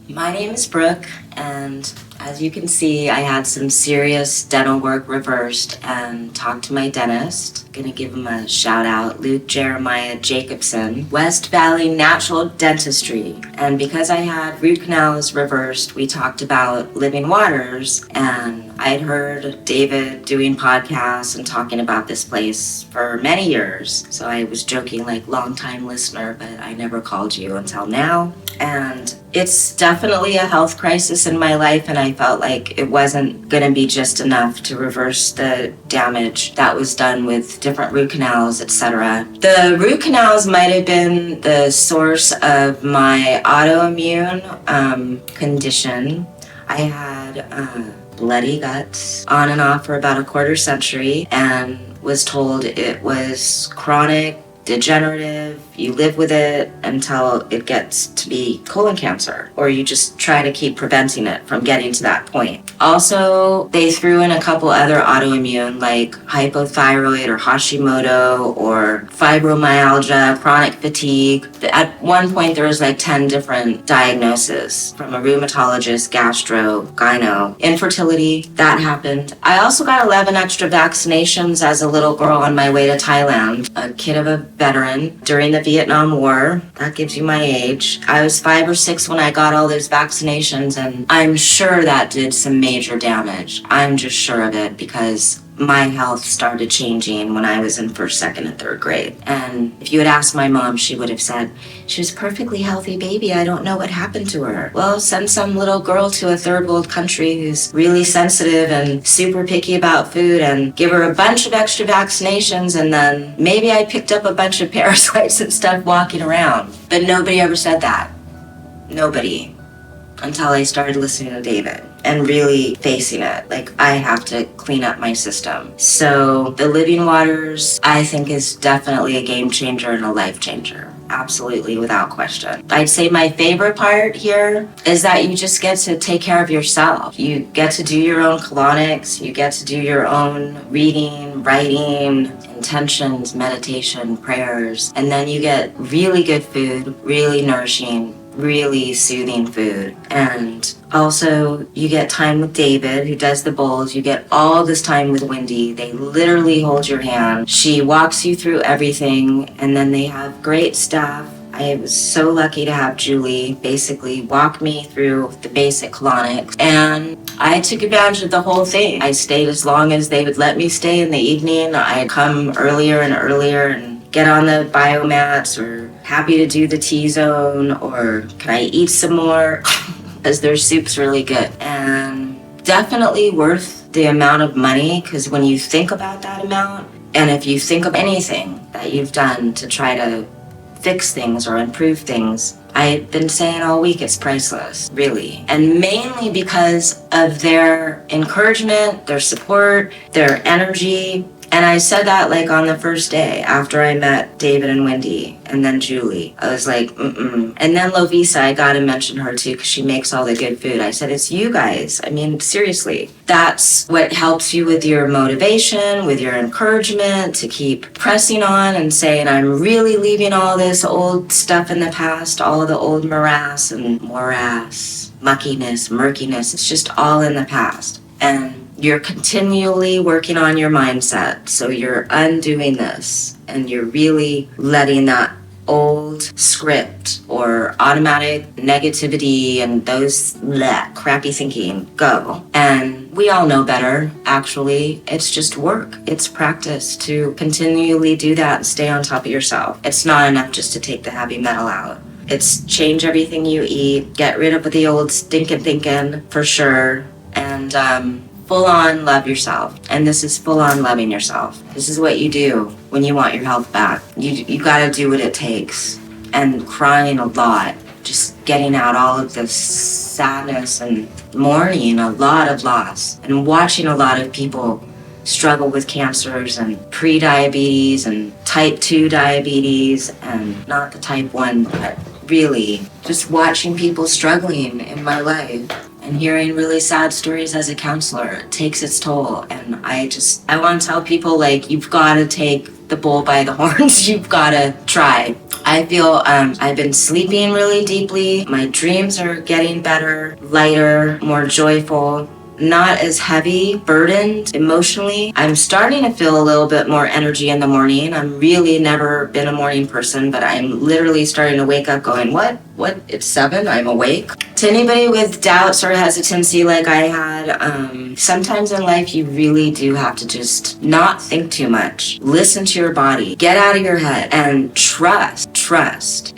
My name is Brooke, and as you can see, I had some serious dental work reversed and talked to my dentist. Gonna give him a shout out, Luke Jeremiah Jacobson, West Valley Natural Dentistry. And because I had root canals reversed, we talked about living waters, and I'd heard David doing podcasts and talking about this place for many years. So I was joking, like, long time listener, but I never called you until now. And it's definitely a health crisis in my life, and I felt like it wasn't going to be just enough to reverse the damage that was done with different root canals, etc. The root canals might have been the source of my autoimmune condition. I had bloody guts on and off for about a quarter century and was told it was chronic, degenerative. You live with it until it gets to be colon cancer, or you just try to keep preventing it from getting to that point. Also, they threw in a couple other autoimmune like hypothyroid or Hashimoto or fibromyalgia, chronic fatigue. At one point there was like 10 different diagnoses from a rheumatologist, gastro, gyno. Infertility, that happened. I also got 11 extra vaccinations as a little girl on my way to Thailand, a kid of a veteran during the Vietnam War. That gives you my age. I was 5 or 6 when I got all those vaccinations, and I'm sure that did some major damage. I'm just sure of it because my health started changing when I was in 1st, 2nd, and 3rd grade. And if you had asked my mom, she would have said, she was a perfectly healthy baby. I don't know what happened to her. Well, send some little girl to a third world country who's really sensitive and super picky about food and give her a bunch of extra vaccinations, and then maybe I picked up a bunch of parasites and stuff walking around. But nobody ever said that. Nobody. Until I started listening to David and really facing it. Like, I have to clean up my system. So the living waters, I think, is definitely a game changer and a life changer. Absolutely, without question. I'd say my favorite part here is that you just get to take care of yourself. You get to do your own colonics. You get to do your own reading, writing, intentions, meditation, prayers. And then you get really good food, really nourishing, really soothing food. And also you get time with David, who does the bowls. You get all this time with Wendy. They literally hold your hand. She walks you through everything, and then they have great staff. I was so lucky to have Julie basically walk me through the basic colonics, and I took advantage of the whole thing. I stayed as long as they would let me stay in the evening. I'd come earlier and earlier and get on the biomats, or happy to do the T-zone, or can I eat some more? Because their soup's really good. And definitely worth the amount of money, because when you think about that amount, and if you think of anything that you've done to try to fix things or improve things, I've been saying all week it's priceless, really. And mainly because of their encouragement, their support, their energy. And I said that like on the first day after I met David and Wendy and then Julie. I was like, And then Lovisa, I gotta mention her too because she makes all the good food. I said, it's you guys. I mean, seriously. That's what helps you with your motivation, with your encouragement to keep pressing on and saying, I'm really leaving all this old stuff in the past, all of the old morass, muckiness, murkiness. It's just all in the past. And you're continually working on your mindset. So you're undoing this and you're really letting that old script or automatic negativity and those crappy thinking go. And we all know better, actually. It's just work. It's practice to continually do that and stay on top of yourself. It's not enough just to take the heavy metal out. It's change everything you eat, get rid of the old stinking thinking for sure, and full on love yourself. And this is full on loving yourself. This is what you do when you want your health back. You gotta do what it takes. And crying a lot, just getting out all of the sadness and mourning a lot of loss, and watching a lot of people struggle with cancers and pre-diabetes and type 2 diabetes, and not the type 1, but really just watching people struggling in my life. And hearing really sad stories as a counselor, it takes its toll. And I want to tell people, like, you've got to take the bull by the horns. You've got to try. I feel I've been sleeping really deeply. My dreams are getting better, lighter, more joyful, not as heavy, burdened emotionally. I'm starting to feel a little bit more energy in the morning. I'm really never been a morning person, but I'm literally starting to wake up going, what? It's 7, I'm awake. To anybody with doubts or hesitancy like I had, sometimes in life you really do have to just not think too much. Listen to your body, get out of your head, and trust,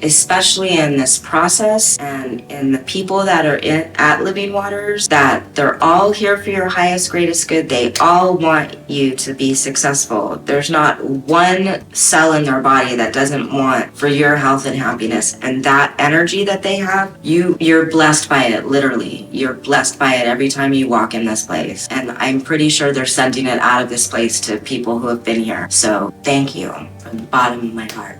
especially in this process and in the people that are at Living Waters, that they're all here for your highest, greatest good. They all want you to be successful. There's not one cell in their body that doesn't want for your health and happiness. And that energy that they have, you're blessed by it, literally. You're blessed by it every time you walk in this place. And I'm pretty sure they're sending it out of this place to people who have been here. So thank you from the bottom of my heart.